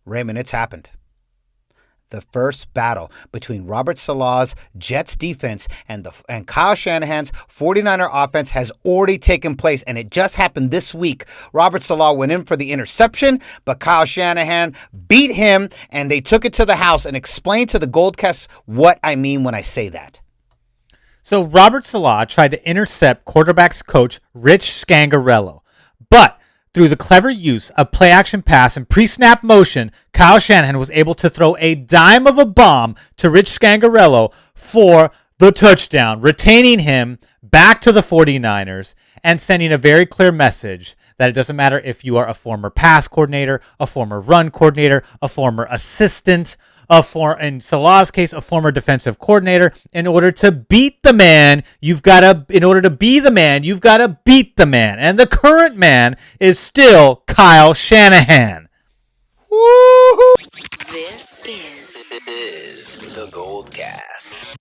Raymond, it's happened. The first battle between Robert Saleh's Jets defense and Kyle Shanahan's 49er offense has already taken place, and it just happened this week. Robert Saleh went in for the interception, but Kyle Shanahan beat him, and they took it to the house. And explain to the GoldCast what I mean when I say that. So Robert Saleh tried to intercept quarterbacks coach Rich Scangarello, but through the clever use of play-action pass and pre-snap motion, Kyle Shanahan was able to throw a dime of a bomb to Rich Scangarello for the touchdown, retaining him back to the 49ers and sending a very clear message that it doesn't matter if you are a former pass coordinator, a former run coordinator, a former assistant, in Saleh's case, a former defensive coordinator. In order to beat the man, you've got to beat the man. And the current man is still Kyle Shanahan. Woo-hoo. This is the GoldCast.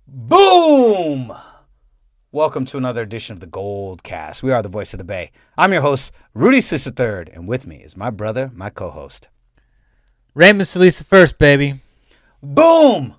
Boom! Welcome to another edition of the GoldCast. We are the voice of the Bay. I'm your host, Rudy3 and with me is my brother, my co-host, Raymond Salisa first, baby. Boom!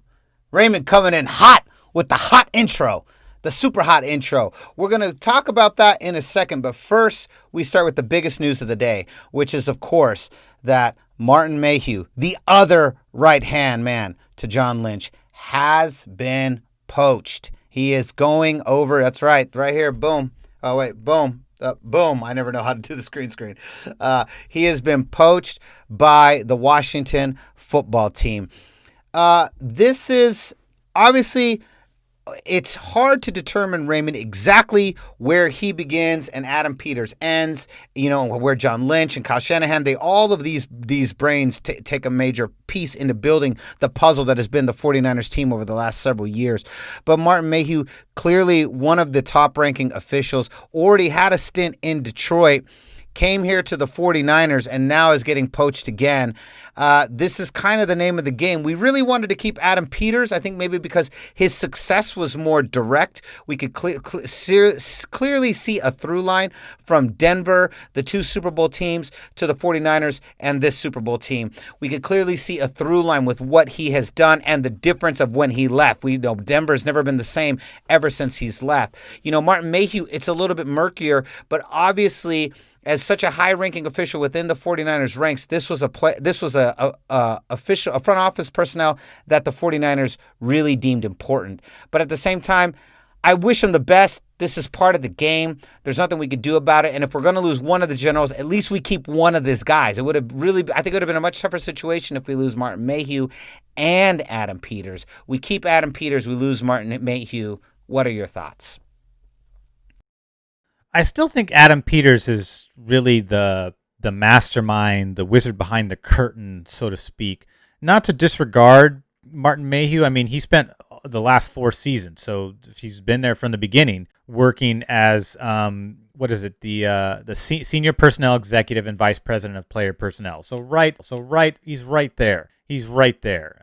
Raymond coming in hot with the hot intro, the super hot intro. We're going to talk about that in a second, but first we start with the biggest news of the day, which is, of course, that Martin Mayhew, the other right-hand man to John Lynch, has been poached. He is going over, that's right here, boom. Oh, wait, boom. Boom. I never know how to do the screen. He has been poached by the Washington football team. This is obviously, it's hard to determine, Raymond, exactly where he begins and Adam Peters ends, where John Lynch and Kyle Shanahan, all of these brains take a major piece into building the puzzle that has been the 49ers team over the last several years. But Martin Mayhew, clearly one of the top-ranking officials, already had a stint in Detroit, came here to the 49ers, and now is getting poached again. This is kind of the name of the game. We really wanted to keep Adam Peters, I think maybe because his success was more direct. We could clearly see a through line from Denver, the two Super Bowl teams, to the 49ers and this Super Bowl team. We could clearly see a through line with what he has done and the difference of when he left. We know Denver's never been the same ever since he's left. Martin Mayhew, it's a little bit murkier, but obviously, as such a high-ranking official within the 49ers ranks, this was a front office personnel that the 49ers really deemed important. But at the same time, I wish him the best. This is part of the game. There's nothing we could do about it. And if we're going to lose one of the generals, at least we keep one of these guys. I think it would have been a much tougher situation if we lose Martin Mayhew and Adam Peters. We keep Adam Peters, we lose Martin Mayhew. What are your thoughts? I still think Adam Peters is really the mastermind, the wizard behind the curtain, so to speak. Not to disregard Martin Mayhew. I mean, he spent the last 4 seasons, so he's been there from the beginning, working as the senior personnel executive and vice president of player personnel. He's right there.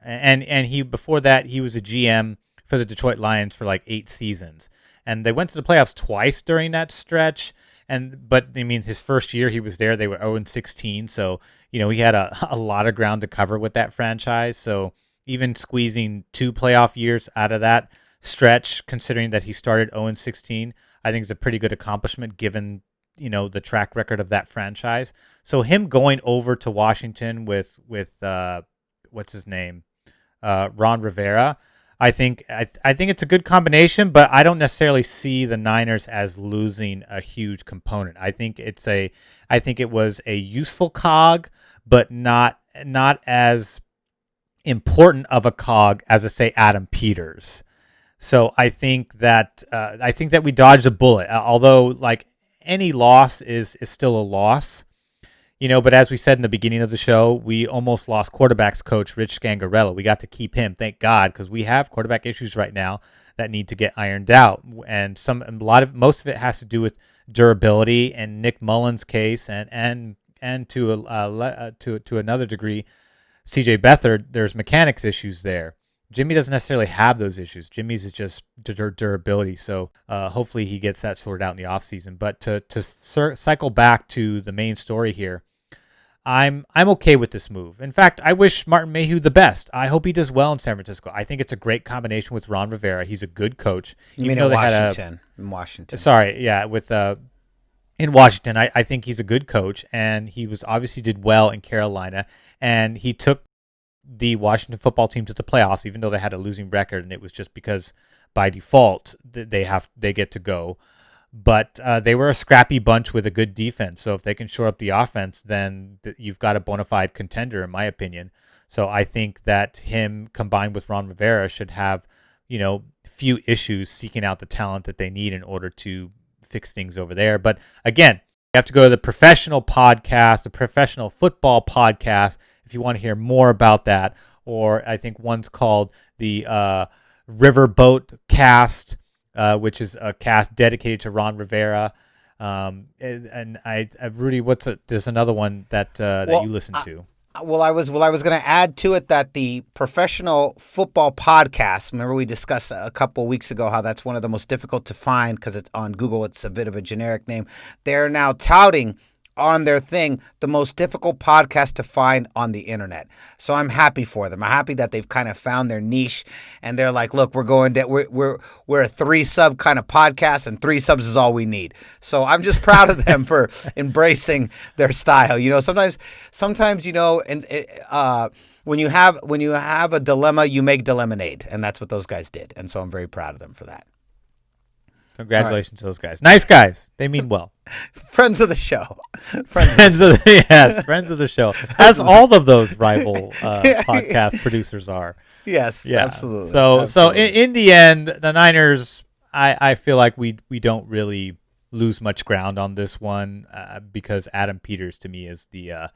And he before that he was a GM for the Detroit Lions for like 8 seasons. And they went to the playoffs twice during that stretch. But his first year he was there, they were 0-16. So, he had a lot of ground to cover with that franchise. So even squeezing 2 playoff years out of that stretch, considering that he started 0-16, I think is a pretty good accomplishment given, the track record of that franchise. So him going over to Washington with what's his name? Ron Rivera. I think it's a good combination, but I don't necessarily see the Niners as losing a huge component. I think it was a useful cog, but not as important of a cog as, say, Adam Peters. So I think that we dodged a bullet. Although, like, any loss is still a loss. But as we said in the beginning of the show, we almost lost quarterbacks coach Rich Scangarello. We got to keep him, thank God, because we have quarterback issues right now that need to get ironed out. And most of it has to do with durability and Nick Mullen's case, and to another degree, CJ Beathard. There's mechanics issues there. Jimmy doesn't necessarily have those issues. Jimmy's is just durability. So hopefully he gets that sorted out in the offseason. But to cycle back to the main story here, I'm okay with this move. In fact, I wish Martin Mayhew the best. I hope he does well in San Francisco. I think it's a great combination with Ron Rivera. He's a good coach. You mean in Washington? In Washington. Sorry, yeah, with in Washington, I think he's a good coach, and he was obviously did well in Carolina, and he took the Washington football team to the playoffs, even though they had a losing record, and it was just because by default they get to go. But they were a scrappy bunch with a good defense. So if they can shore up the offense, then you've got a bona fide contender, in my opinion. So I think that him combined with Ron Rivera should have, few issues seeking out the talent that they need in order to fix things over there. But again, you have to go to the professional podcast, the professional football podcast, if you want to hear more about that. Or I think one's called the Riverboat Cast, which is a cast dedicated to Ron Rivera. And I Rudy, there's another one that you listen to. I was going to add to it that the professional football podcast, remember we discussed a couple of weeks ago how that's one of the most difficult to find because it's on Google. It's a bit of a generic name. They're now touting on their thing the most difficult podcast to find on the internet. So I'm happy for them. I'm happy that they've kind of found their niche, and they're like, look, we're a 3-sub kind of podcast, and 3 subs is all we need. So I'm just proud of them for embracing their style. Sometimes and when you have a dilemma, you make dilemonade, and that's what those guys did. And so I'm very proud of them for that. Congratulations to those guys. Nice guys. They mean well. Friends of the show. Friends of the show. As all of those rival podcast producers are. Yes, yeah. Absolutely. So in the end, the Niners, I feel like we don't really lose much ground on this one because Adam Peters to me is the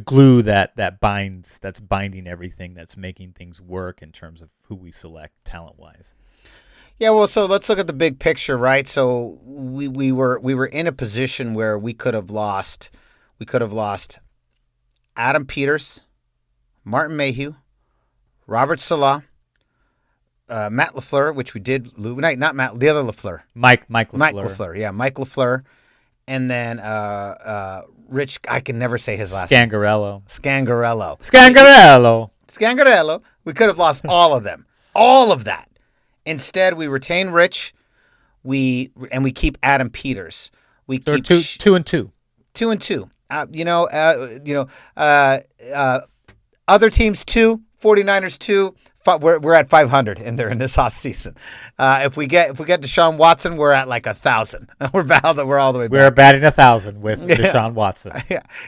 glue that's binding everything, that's making things work in terms of who we select talent wise. Yeah, well, so let's look at the big picture, right? So we were in a position where we could have lost Adam Peters, Martin Mayhew, Robert Saleh, Matt LaFleur, which we did lose. Not Matt, the other LaFleur. Mike LaFleur. Mike LaFleur, yeah, Mike LaFleur, and then Rich. I can never say his last name. Scangarello. We could have lost all of them, all of that. Instead, we retain Rich, we keep Adam Peters. We keep 2 and 2. 2 and 2. Other teams 2, 49ers 2. We're at 500 and they're in this off season. If we get Deshaun Watson, we're at like 1,000. We're all the way back. We're batting 1,000 with Deshaun Watson.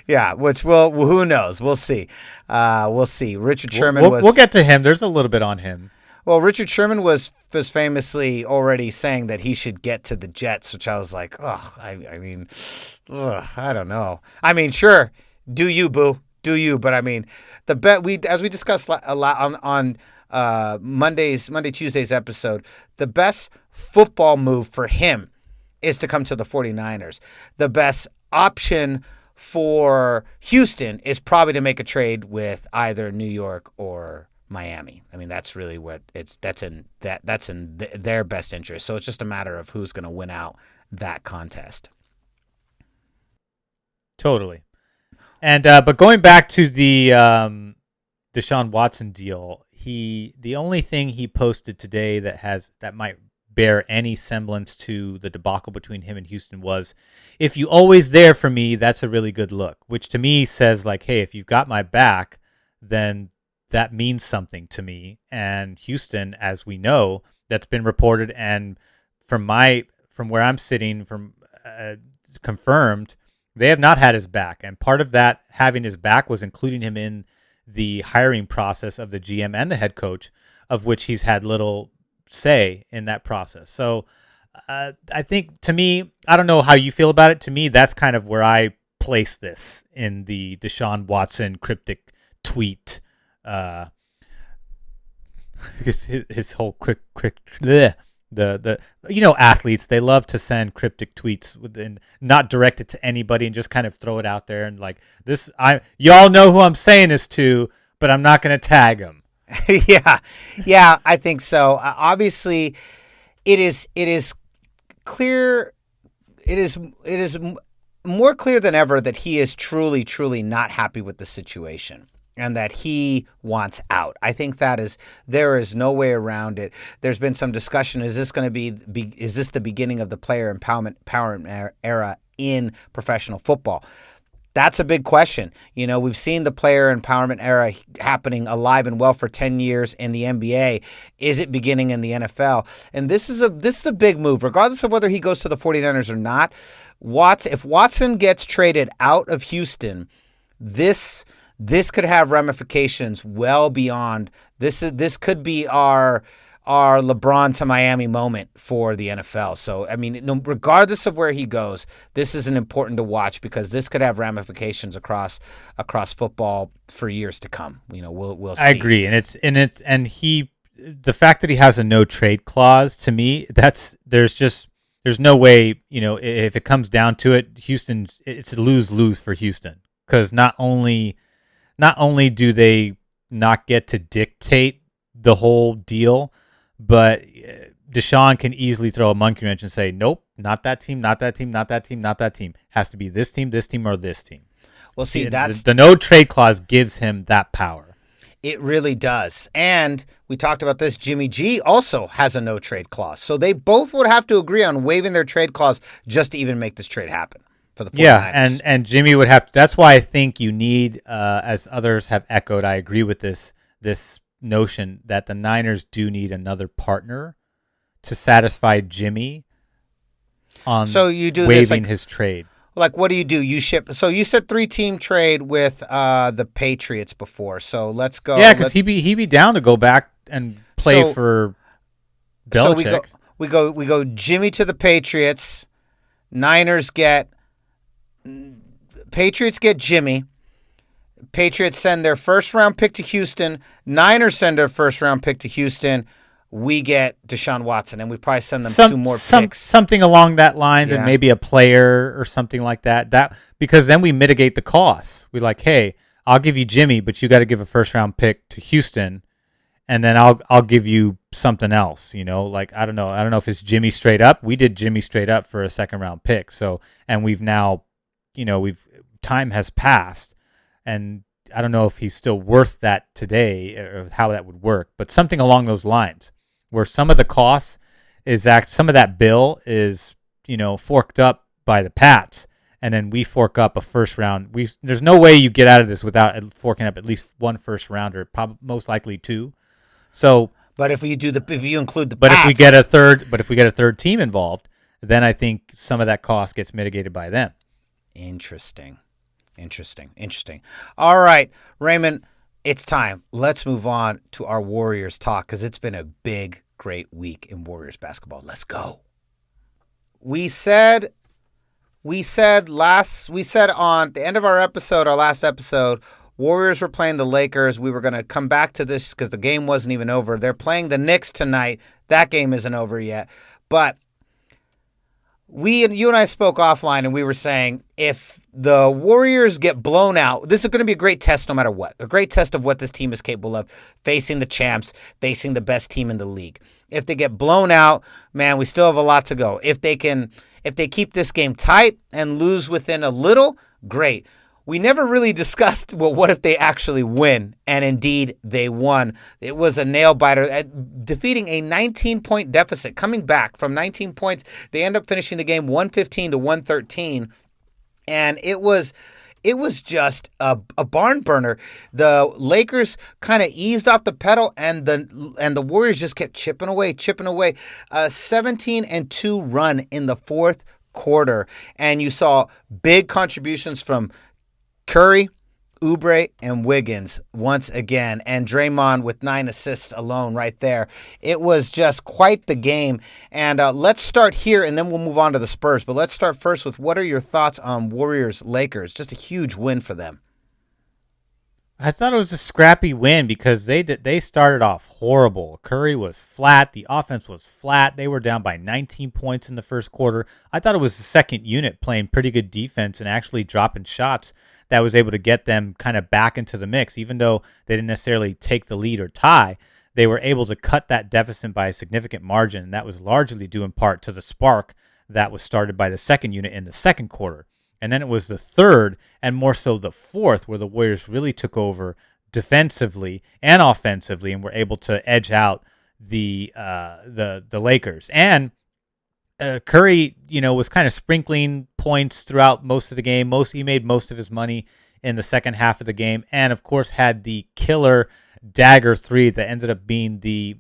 Yeah. Which who knows? We'll see. We'll see. Richard Sherman we'll get to him. There's a little bit on him. Well, Richard Sherman was famously already saying that he should get to the Jets, which I was like, I don't know. I mean, sure, do you, boo, do you? But I mean, the bet as we discussed a lot on Tuesday's episode, the best football move for him is to come to the 49ers. The best option for Houston is probably to make a trade with either New York or Miami. I mean, that's really what that's in their best interest. So it's just a matter of who's going to win out that contest. Totally. And but going back to the Deshaun Watson deal, the only thing he posted today that might bear any semblance to the debacle between him and Houston was, "If you always there for me, that's a really good look," which to me says like, hey, if you've got my back, then that means something to me. And Houston, as we know, that's been reported, and from where I'm sitting, confirmed, they have not had his back. And part of that having his back was including him in the hiring process of the GM and the head coach, of which he's had little say in that process. So I think, to me, I don't know how you feel about it. To me, that's kind of where I place this in the Deshaun Watson cryptic tweet. His whole quick bleh, the athletes, they love to send cryptic tweets and not direct it to anybody and just kind of throw it out there and like this. Y'all know who I'm saying this to, but I'm not going to tag him. Yeah, I think so. Obviously, it is clear. It is more clear than ever that he is truly, truly not happy with the situation and that he wants out. I think there is no way around it. There's been some discussion. Is this going to is this the beginning of the player empowerment era in professional football? That's a big question. We've seen the player empowerment era happening alive and well for 10 years in the NBA. Is it beginning in the NFL? And this is a big move, regardless of whether he goes to the 49ers or not. If Watson gets traded out of Houston, this could have ramifications well beyond this. This could be our LeBron to Miami moment for the NFL. So, regardless of where he goes, this is an important to watch because this could have ramifications across football for years to come. We'll see. I agree, and the fact that he has a no trade clause, to me, there's no way, if it comes down to it, it's a lose-lose for Houston, because not only do they not get to dictate the whole deal, but Deshaun can easily throw a monkey wrench and say, nope, not that team, not that team, not that team, not that team. Has to be this team, or this team. Well, see, the no trade clause gives him that power. It really does. And we talked about this. Jimmy G also has a no trade clause. So they both would have to agree on waiving their trade clause just to even make this trade happen for the 49ers. Yeah, and Jimmy would have to. That's why I think you need, as others have echoed, I agree with this notion that the Niners do need another partner to satisfy Jimmy on waiving his trade. Like, what do? You ship. So you said 3-team trade with the Patriots before. So let's go. Yeah, because he'd be down to go back and play for Belichick. So we go Jimmy to the Patriots. Patriots get Jimmy. Patriots send their first-round pick to Houston. Niners send their first-round pick to Houston. We get Deshaun Watson, and we probably send them 2 more picks. Something along that lines, Yeah. and maybe a player or something like that. Because then we mitigate the costs. We're like, hey, I'll give you Jimmy, but you got to give a first-round pick to Houston, and then I'll give you something else. Like I don't know if it's Jimmy straight up. We did Jimmy straight up for a second-round pick. So, and we've now, time has passed. And I don't know if he's still worth that today or how that would work, but something along those lines where some of the costs some of that bill is, forked up by the Pats, and then we fork up a first round. There's no way you get out of this without forking up at least 1 first rounder, probably most likely 2. So, but if you include the but Pats, if we get a third team involved, then I think some of that cost gets mitigated by them. Interesting. All right, Raymond, it's time. Let's move on to our Warriors talk because it's been a big, great week in Warriors basketball. Let's go. We said on the end of our last episode, Warriors were playing the Lakers. We were going to come back to this because the game wasn't even over. They're playing the Knicks tonight. That game isn't over yet, but you and I spoke offline, and we were saying if the Warriors get blown out, this is going to be a great test no matter what. A great test of what this team is capable of, facing the champs, facing the best team in the league. If they get blown out, man, we still have a lot to go. If they keep this game tight and lose within a little, great. We never really discussed, well, what if they actually win? And indeed, they won. It was a nail-biter, defeating a 19-point deficit. Coming back from 19 points, they end up finishing the game 115 to 113. And it was just a barn burner. The Lakers kind of eased off the pedal, and the Warriors just kept chipping away. A 17-2 run in the fourth quarter. And you saw big contributions from Curry, Oubre, and Wiggins once again, and Draymond with 9 assists alone right there. It was just quite the game. And let's start here, and then we'll move on to the Spurs. But let's start first with what are your thoughts on Warriors-Lakers? Just a huge win for them. I thought it was a scrappy win because they started off horrible. Curry was flat. The offense was flat. They were down by 19 points in the first quarter. I thought it was the second unit playing pretty good defense and actually dropping shots that was able to get them kind of back into the mix. Even though they didn't necessarily take the lead or tie, they were able to cut that deficit by a significant margin, and that was largely due in part to the spark that was started by the second unit in the second quarter. And then it was the third, and more so the fourth, where the Warriors really took over defensively and offensively, and were able to edge out the Lakers. And Curry, was kind of sprinkling points throughout most of the game. He made most of his money in the second half of the game, and of course had the killer dagger three that ended up being the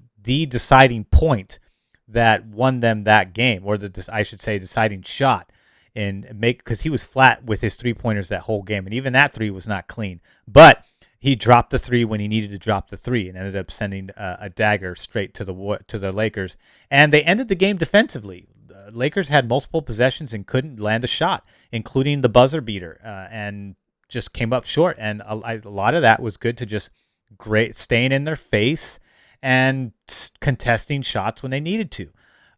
deciding point that won them that game, or I should say deciding shot, because he was flat with his 3-pointers that whole game, and even that three was not clean. But he dropped the three when he needed to drop the three, and ended up sending a dagger straight to the Lakers, and they ended the game defensively. Lakers had multiple possessions and couldn't land a shot, including the buzzer beater, and just came up short. And a lot of that was good to just staying in their face and contesting shots when they needed to.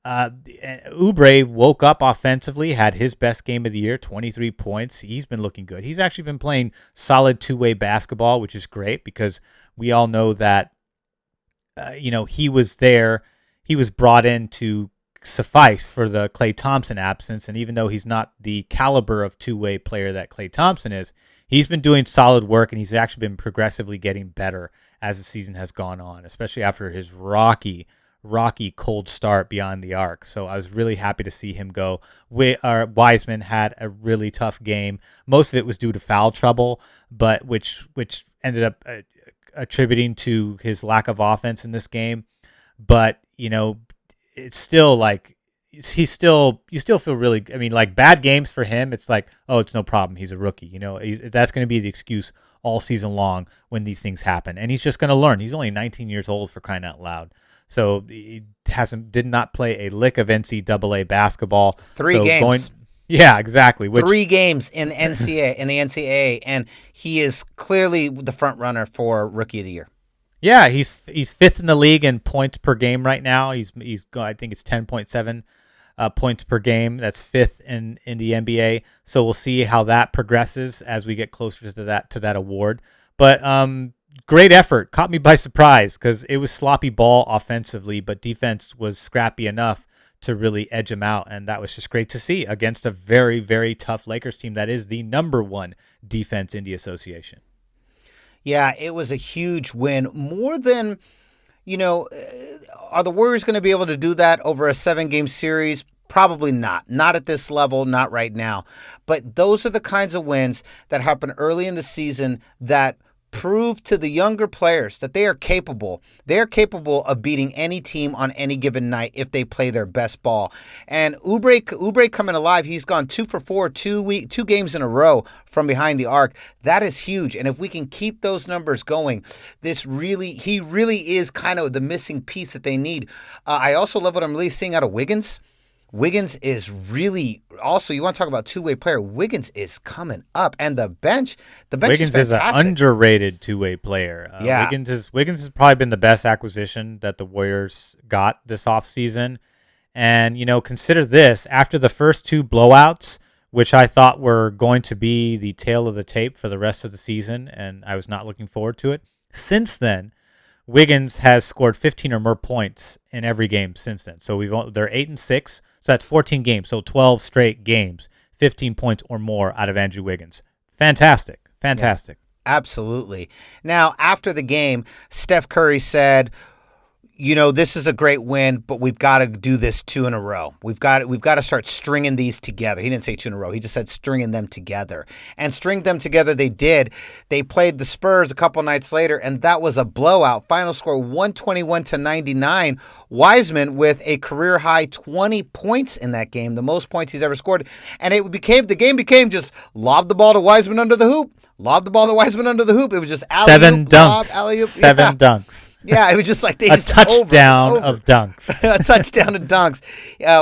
Oubre woke up offensively, had his best game of the year, 23 points. He's been looking good. He's actually been playing solid two-way basketball, which is great because we all know that, he was there. He was brought in to suffice for the Klay Thompson absence, and even though he's not the caliber of two-way player that Klay Thompson is, he's been doing solid work, and he's actually been progressively getting better as the season has gone on, especially after his rocky cold start beyond the arc. So I was really happy to see him go. Wiseman had a really tough game. Most of it was due to foul trouble, but which ended up attributing to his lack of offense in this game. But it's still like you still feel really. I mean, like bad games for him, it's like, oh, it's no problem. He's a rookie. That's going to be the excuse all season long when these things happen, and he's just going to learn. He's only 19 years old, for crying out loud. So he did not play a lick of NCAA basketball. 3 games. Yeah, exactly. 3 games in the NCAA, and he is clearly the front runner for Rookie of the Year. Yeah, he's 5th in the league in points per game right now. He's I think it's 10.7 points per game. That's 5th in the NBA. So we'll see how that progresses as we get closer to that award. But great effort. Caught me by surprise because it was sloppy ball offensively, but defense was scrappy enough to really edge him out, and that was just great to see against a very, very tough Lakers team that is the number 1 defense in the association. Yeah, it was a huge win. More than, are the Warriors going to be able to do that over a 7-game series? Probably not. Not at this level, not right now. But those are the kinds of wins that happen early in the season that prove to the younger players that they are capable. They are capable of beating any team on any given night if they play their best ball. And Oubre coming alive, he's gone 2 for 4, 2 games in a row from behind the arc. That is huge. And if we can keep those numbers going, he really is kind of the missing piece that they need. I also love what I'm really seeing out of Wiggins. Wiggins is really also, you want to talk about two-way player, Wiggins is coming up, and the bench Wiggins is an underrated two-way player. Yeah. Wiggins has probably been the best acquisition that the Warriors got this offseason. And, consider this, after the first 2 blowouts, which I thought were going to be the tail of the tape for the rest of the season, and I was not looking forward to it. Since then, Wiggins has scored 15 or more points in every game since then. So they're 8-6. So that's 14 games. So 12 straight games, 15 points or more out of Andrew Wiggins. Fantastic. Yeah, absolutely. Now, after the game, Steph Curry said, this is a great win, but we've got to do this 2 in a row. We've got to start stringing these together. He didn't say 2 in a row. He just said stringing them together. And string them together they did. They played the Spurs a couple nights later, and that was a blowout. Final score 121-99. Wiseman with a career-high 20 points in that game, the most points he's ever scored. And the game became just lob the ball to Wiseman under the hoop. Lob the ball to Wiseman under the hoop. It was just alley-oop, 7 dunks. lob, alley-oop. 7 dunks. Yeah, it was just like a touchdown of dunks. A touchdown of dunks.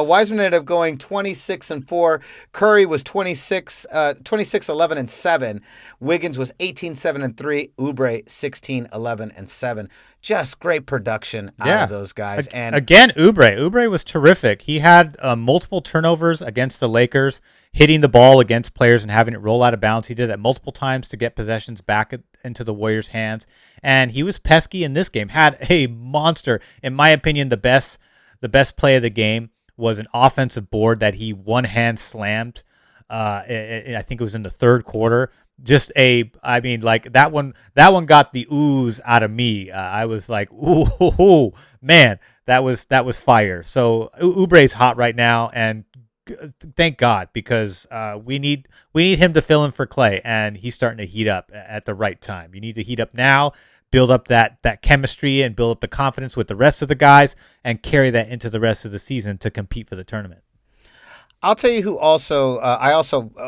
Wiseman ended up going 26-4. Curry was 26, 11-7. Wiggins was 18-7-3. Oubre 16-11-7. Just great production out of those guys. And again, Oubre was terrific. He had multiple turnovers against the Lakers, hitting the ball against players and having it roll out of bounds. He did that multiple times to get possessions back into the Warriors' hands. And he was pesky in this game. Had a monster. In my opinion, the best play of the game was an offensive board that he one-hand slammed I think it was in the third quarter. Like that one got the ooze out of me. I was like, ooh, man, that was fire. So Oubre's hot right now, and thank God, because we need him to fill in for Clay, and he's starting to heat up at the right time. You need to heat up now, build up that chemistry, and build up the confidence with the rest of the guys, and carry that into the rest of the season to compete for the tournament. I'll tell you who also.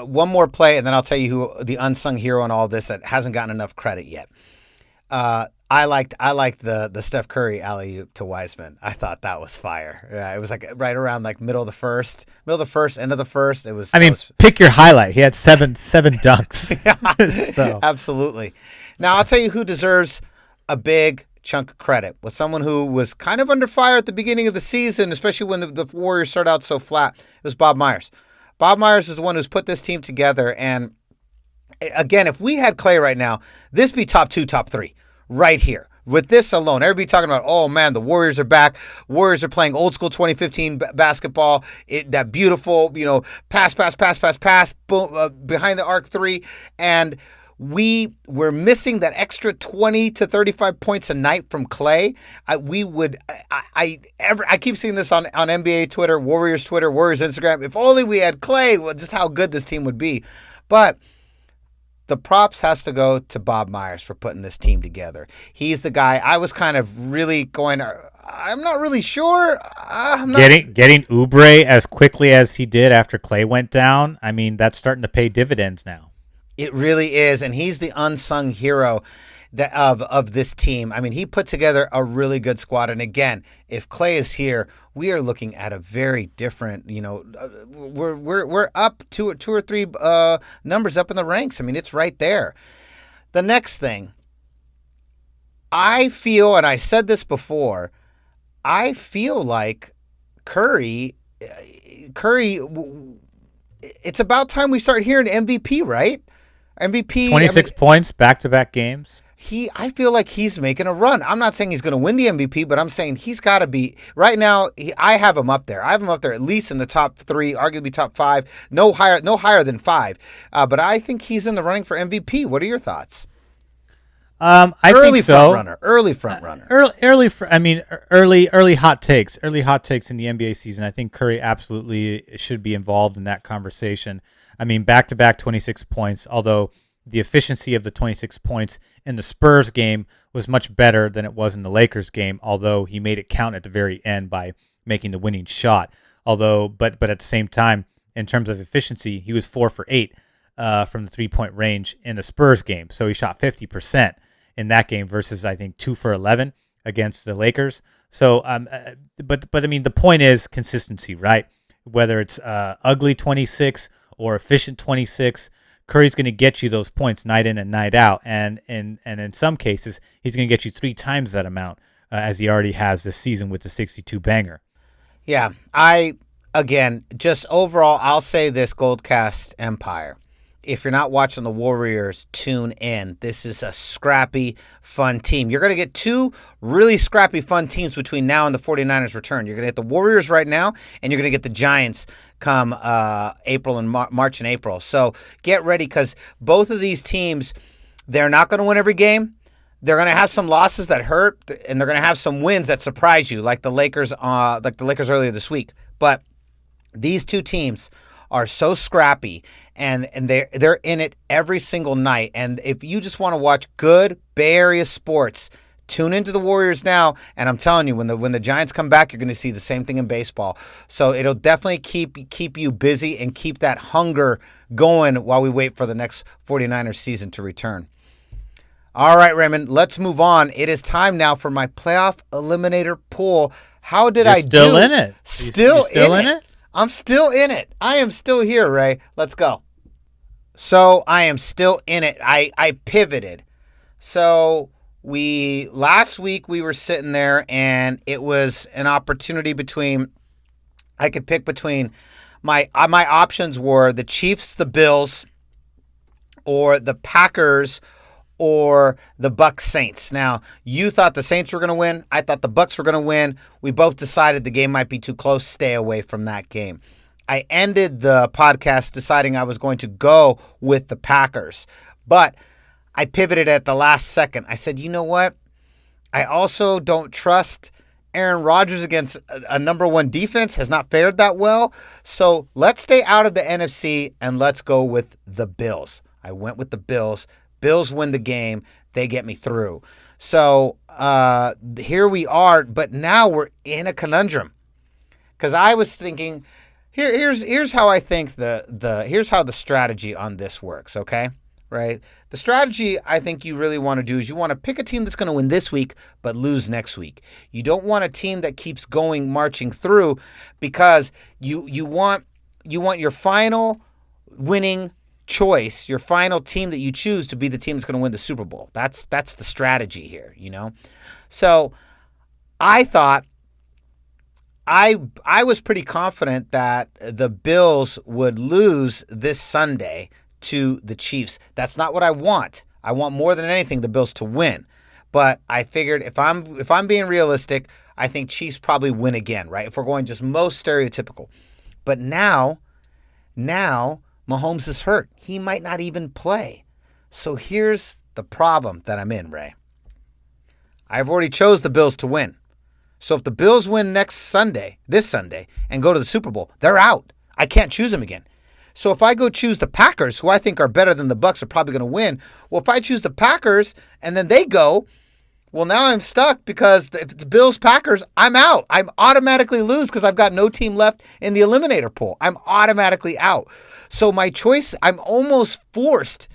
One more play, and then I'll tell you who the unsung hero in all this that hasn't gotten enough credit yet. I liked the Steph Curry alley-oop to Wiseman. I thought that was fire. Yeah, it was like right around like middle of the first, end of the first. It was. Pick your highlight. He had seven dunks. Yeah, So. Absolutely. Now I'll tell you who deserves a big chunk of credit. Was someone who was kind of under fire at the beginning of the season, especially when the Warriors started out so flat. It was Bob Myers. Bob Myers is the one who's put this team together. And again, if we had Clay right now, this be top 2, top 3 right here. With this alone, everybody talking about, oh man, the Warriors are back. Warriors are playing old school 2015 basketball. That beautiful, pass, boom, behind the arc 3. And we were missing that extra 20 to 35 points a night from Clay. I keep seeing this on NBA Twitter, Warriors Twitter, Warriors Instagram. If only we had Clay, just how good this team would be. But the props has to go to Bob Myers for putting this team together. He's the guy. I was kind of really going, I'm not really sure. Getting Oubre as quickly as he did after Clay went down, that's starting to pay dividends now. It really is, and he's the unsung hero of this team. He put together a really good squad, and again, if Clay is here, we are looking at a very different. We're up two or three numbers up in the ranks. It's right there. The next thing, I feel, and I said this before, I feel like Curry. It's about time we start hearing MVP, right? MVP 26 points, back-to-back games. I feel like he's making a run. I'm not saying he's going to win the MVP, but I'm saying he's got to be right now. I have him up there. I have him up there at least in the top 3, arguably top 5. No higher than 5. But I think he's in the running for MVP. What are your thoughts? I think so. Early front runner. Early hot takes. Early hot takes in the NBA season. I think Curry absolutely should be involved in that conversation. Back-to-back 26 points, although the efficiency of the 26 points in the Spurs game was much better than it was in the Lakers game, although he made it count at the very end by making the winning shot. But at the same time, in terms of efficiency, he was 4 for 8 from the 3-point range in the Spurs game. So he shot 50% in that game versus, I think, 2 for 11 against the Lakers. So, the point is consistency, right? Whether it's ugly 26 or efficient 26, Curry's going to get you those points night in and night out, and in some cases, he's going to get you 3 times that amount, as he already has this season with the 62 banger. Yeah, just overall, I'll say this, GoldCast Empire. If you're not watching the Warriors, tune in. This is a scrappy, fun team. You're going to get 2 really scrappy, fun teams between now and the 49ers return. You're going to get the Warriors right now, and you're going to get the Giants come April and March and April. So get ready, because both of these teams, they're not going to win every game. They're going to have some losses that hurt, and they're going to have some wins that surprise you, like the Lakers earlier this week. But these 2 teams are so scrappy, and they're in it every single night. And if you just want to watch good Bay Area sports, tune into the Warriors now. And I'm telling you, when the Giants come back, you're going to see the same thing in baseball. So it'll definitely keep you busy and keep that hunger going while we wait for the next 49ers season to return. All right, Raymond, let's move on. It is time now for my playoff eliminator pool. How did I do? Still in it? Still in it? I'm still in it. I am still here, Ray. Let's go. So I am still in it. I pivoted. So last week we were sitting there, and it was an opportunity I could pick between my options were the Chiefs, the Bills, or the Packers, or the Bucs Saints. Now, you thought the Saints were going to win. I thought the Bucs were going to win. We both decided the game might be too close. Stay away from that game. I ended the podcast deciding I was going to go with the Packers. But I pivoted at the last second. I said, you know what? I also don't trust Aaron Rodgers against a number one defense. Has not fared that well. So let's stay out of the NFC and let's go with the Bills. I went with the Bills. Bills win the game. They get me through. So here we are. But now we're in a conundrum. Because I was thinking, here's how I think here's how the strategy on this works, okay? Right? The strategy I think you really want to do is you want to pick a team that's going to win this week but lose next week. You don't want a team that keeps marching through, because you want your final winning choice, your final team that you choose to be the team that's going to win the Super Bowl. That's the strategy here, you know? So I thought I was pretty confident that the Bills would lose this Sunday to the Chiefs. That's not what I want. I want more than anything the Bills to win. But I figured if I'm being realistic, I think Chiefs probably win again, right? If we're going just most stereotypical. But now Mahomes is hurt. He might not even play. So here's the problem that I'm in, Ray. I've already chose the Bills to win. So if the Bills win this Sunday, and go to the Super Bowl, they're out. I can't choose them again. So if I go choose the Packers, who I think are better than the Bucs, are probably going to win. Well, if I choose the Packers and then they go, well, now I'm stuck, because if it's Bills-Packers, I'm out. I'm automatically lose because I've got no team left in the eliminator pool. I'm automatically out. So my choice, I'm almost forced.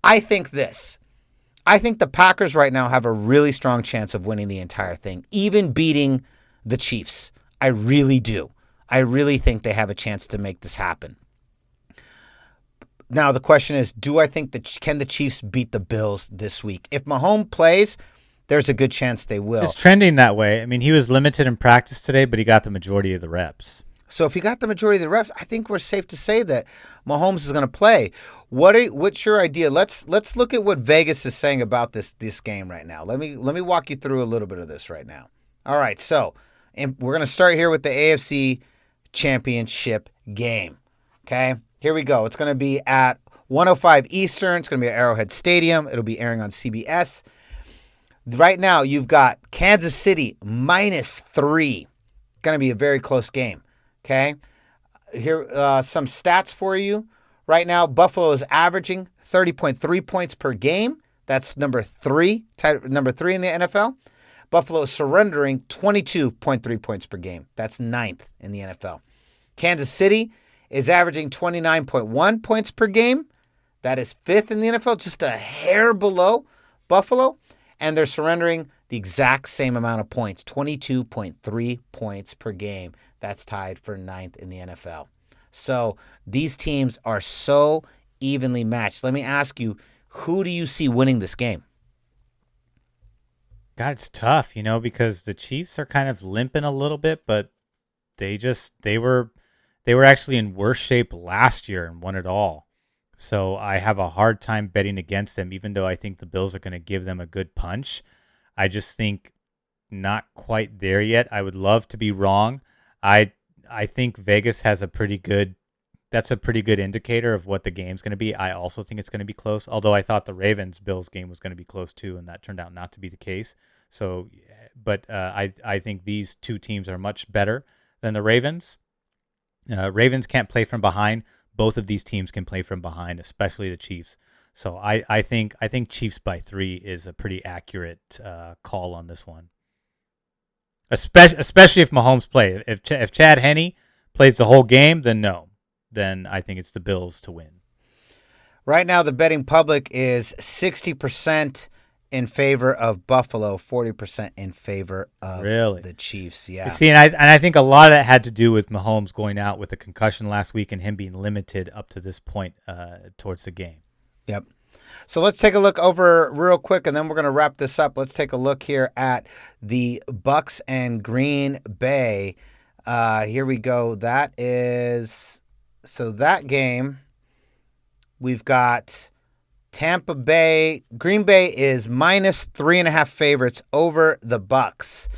I think the Packers right now have a really strong chance of winning the entire thing, even beating the Chiefs. I really do. I really think they have a chance to make this happen. Now, the question is, do I think can the Chiefs beat the Bills this week? If Mahomes plays, there's a good chance they will. It's trending that way. I mean, he was limited in practice today, but he got the majority of the reps. So if he got the majority of the reps, I think we're safe to say that Mahomes is going to play. What's your idea? Let's look at what Vegas is saying about this game right now. Let me walk you through a little bit of this right now. All right, so we're going to start here with the AFC Championship game. Okay, here we go. It's going to be at 1:05 Eastern. It's going to be at Arrowhead Stadium. It'll be airing on CBS. Right now, you've got Kansas City -3. Going to be a very close game. Okay, here some stats for you. Right now, Buffalo is averaging 30.3 points per game. That's number three in the NFL. Buffalo is surrendering 22.3 points per game. That's 9th in the NFL. Kansas City is averaging 29.1 points per game. That is 5th in the NFL, just a hair below Buffalo. And they're surrendering the exact same amount of points, 22.3 points per game. That's tied for 9th in the NFL. So these teams are so evenly matched. Let me ask you, who do you see winning this game? God, it's tough, because the Chiefs are kind of limping a little bit, but they were actually in worse shape last year and won it all. So I have a hard time betting against them, even though I think the Bills are going to give them a good punch. I just think not quite there yet. I would love to be wrong. I think Vegas has a pretty good indicator of what the game's going to be. I also think it's going to be close, although I thought the Ravens-Bills game was going to be close too, and that turned out not to be the case. So, but I think these two teams are much better than the Ravens. Ravens can't play from behind. Both of these teams can play from behind, especially the Chiefs. So I think Chiefs by 3 is a pretty accurate call on this one. Especially if Mahomes plays. If Chad Henne plays the whole game, then no. Then I think it's the Bills to win. Right now, the betting public is 60% in favor of Buffalo, 40% in favor of the Chiefs. Yeah. You see, and I think a lot of that had to do with Mahomes going out with a concussion last week and him being limited up to this point towards the game. Yep. So let's take a look over real quick, and then we're going to wrap this up. Let's take a look here at the Bucs and Green Bay. Here we go. That game, we've got Tampa Bay. Green Bay is -3.5 favorites over the Bucs.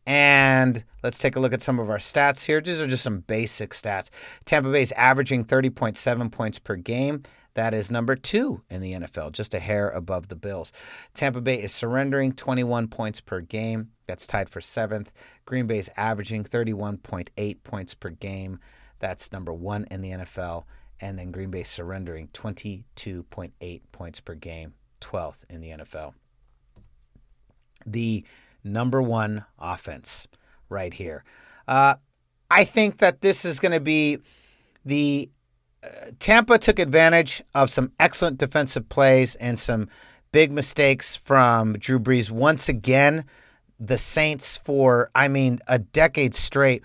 And let's take a look at some of our stats here. These are just some basic stats. Tampa Bay is averaging 30.7 points per game. That is number 2 in the NFL, just a hair above the Bills. Tampa Bay is surrendering 21 points per game. That's tied for 7th. Green Bay is averaging 31.8 points per game. That's number 1 in the NFL. And then Green Bay surrendering 22.8 points per game, 12th in the NFL. The number 1 offense right here. I think that this is going to be the Tampa took advantage of some excellent defensive plays and some big mistakes from Drew Brees. Once again, the Saints for, a decade straight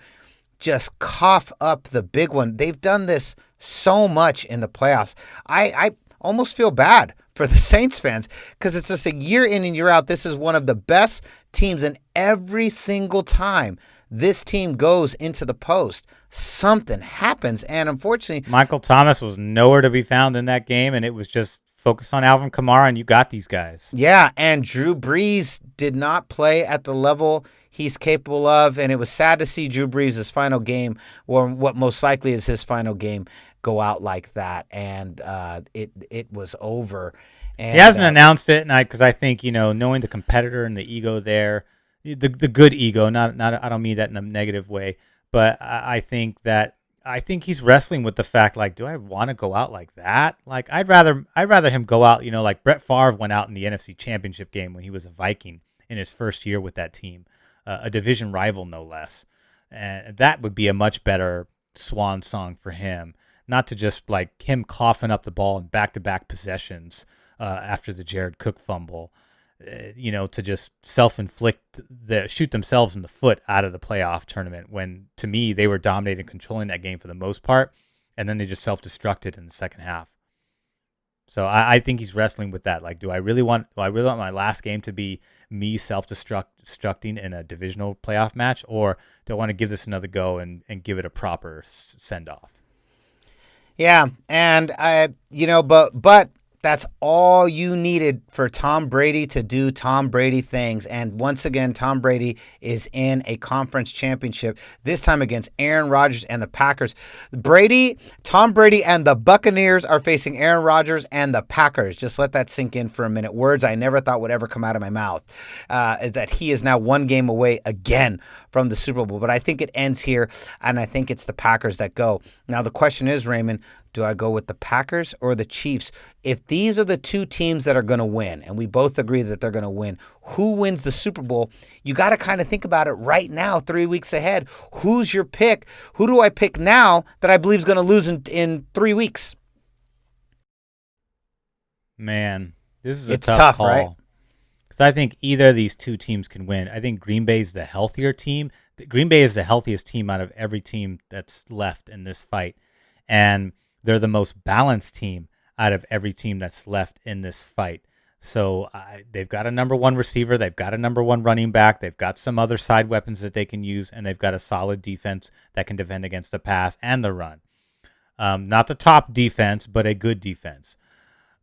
just cough up the big one. They've done this so much in the playoffs. I almost feel bad for the Saints fans because it's just a year in and year out. This is one of the best teams, and every single time this team goes into the post, something happens. And unfortunately, Michael Thomas was nowhere to be found in that game, and it was just focus on Alvin Kamara, and you got these guys. Yeah, and Drew Brees did not play at the level he's capable of, and it was sad to see Drew Brees' final game, or what most likely is his final game, go out like that, and it was over. And he hasn't announced it, and because I think knowing the competitor and the ego there, the good ego, not I don't mean that in a negative way, but I think he's wrestling with the fact, like, do I want to go out like that? Like, I'd rather him go out, like Brett Favre went out in the NFC Championship game when he was a Viking in his first year with that team, a division rival no less, and that would be a much better swan song for him. Not to just like him coughing up the ball in back-to-back possessions after the Jared Cook fumble, to just self-inflict, shoot themselves in the foot out of the playoff tournament when, to me, they were dominating and controlling that game for the most part, and then they just self-destructed in the second half. So I think he's wrestling with that. Like, do I really want my last game to be me self-destructing in a divisional playoff match, or do I want to give this another go and give it a proper send-off? Yeah, and but that's all you needed for Tom Brady to do Tom Brady things. And once again, Tom Brady is in a conference championship, this time against Aaron Rodgers and the Packers. Tom Brady and the Buccaneers are facing Aaron Rodgers and the Packers. Just let that sink in for a minute. Words I never thought would ever come out of my mouth, is that he is now one game away again from the Super Bowl. But I think it ends here, and I think it's the Packers that go. Now, the question is, Raymond, do I go with the Packers or the Chiefs? If these are the two teams that are going to win, and we both agree that they're going to win, who wins the Super Bowl? You got to kind of think about it right now, 3 weeks ahead. Who's your pick? Who do I pick now that I believe is going to lose in 3 weeks? Man, this is a It's tough tough, call. right? Because I think either of these two teams can win. I think Green Bay is the healthier team. Green Bay is the healthiest team out of every team that's left in this fight. And they're the most balanced team out of every team that's left in this fight. So they've got a number 1 receiver. They've got a number 1 running back. They've got some other side weapons that they can use, and they've got a solid defense that can defend against the pass and the run. Not the top defense, but a good defense.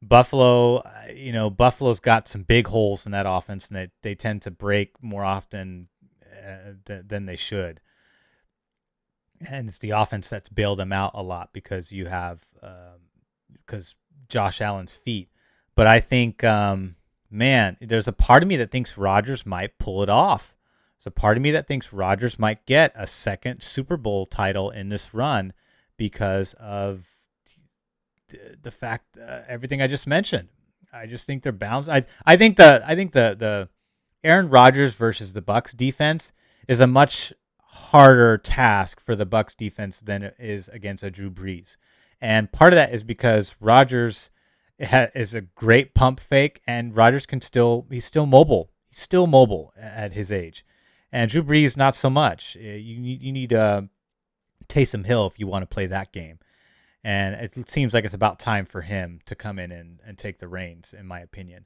Buffalo's got some big holes in that offense, and they tend to break more often than they should. And it's the offense that's bailed them out a lot because you have because Josh Allen's feet. But I think, there's a part of me that thinks Rodgers might pull it off. There's a part of me that thinks Rodgers might get a second Super Bowl title in this run because of the fact everything I just mentioned. I just think they're balanced. I think the Aaron Rodgers versus the Bucs defense is a much harder task for the Bucs defense than it is against a Drew Brees. And part of that is because Rodgers is a great pump fake, and Rodgers he's still mobile. He's still mobile at his age. And Drew Brees, not so much. You need Taysom Hill if you want to play that game. And it seems like it's about time for him to come in and take the reins, in my opinion.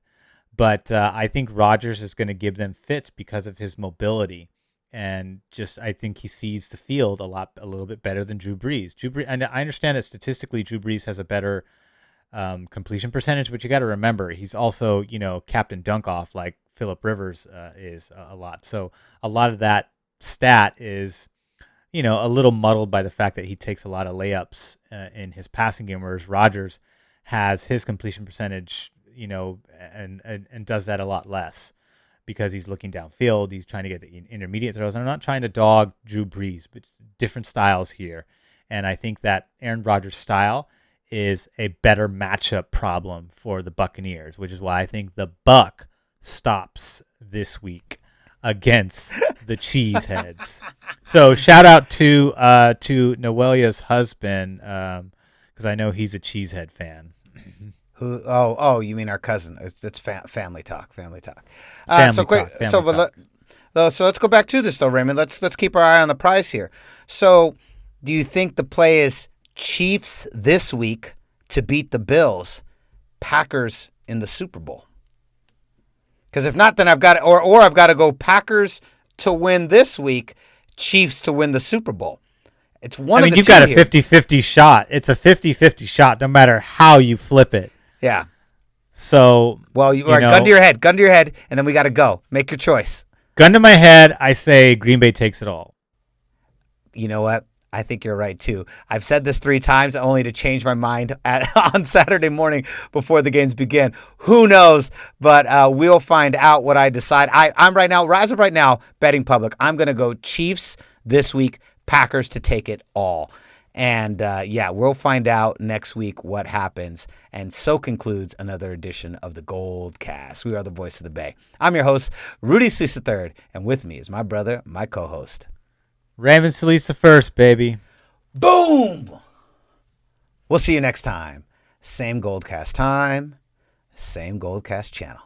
But I think Rodgers is going to give them fits because of his mobility. And I think he sees the field a little bit better than Drew Brees. And I understand that statistically Drew Brees has a better completion percentage, but you got to remember he's also, Captain Dunk-Off like Phillip Rivers is a lot. So a lot of that stat is, a little muddled by the fact that he takes a lot of layups in his passing game, whereas Rodgers has his completion percentage, and does that a lot less because he's looking downfield. He's trying to get the intermediate throws. And I'm not trying to dog Drew Brees, but different styles here. And I think that Aaron Rodgers' style is a better matchup problem for the Buccaneers, which is why I think the Buck stops this week against the Cheeseheads. So shout out to Noelia's husband, because I know he's a Cheesehead fan. Who? Oh, you mean our cousin? It's family talk. Family talk. So let's go back to this though, Raymond. Let's keep our eye on the prize here. So, do you think the play is Chiefs this week to beat the Bills, Packers in the Super Bowl? Because if not, then I've got to go Packers to win this week, Chiefs to win the Super Bowl. It's one. I mean, you've got a 50-50 shot. It's a 50-50 shot, no matter how you flip it. Yeah. So, gun to your head, and then we got to go. Make your choice. Gun to my head, I say Green Bay takes it all. You know what? I think you're right, too. I've said this 3 times only to change my mind on Saturday morning before the games begin. Who knows? But we'll find out what I decide. I'm right now, as of right now, betting public. I'm going to go Chiefs this week, Packers to take it all. And, we'll find out next week what happens. And so concludes another edition of the GoldCast. We are the voice of the Bay. I'm your host, Rudy3 III, and with me is my brother, my co-host, Raymond Solis the first, baby. Boom! We'll see you next time. Same GoldCast time, same GoldCast channel.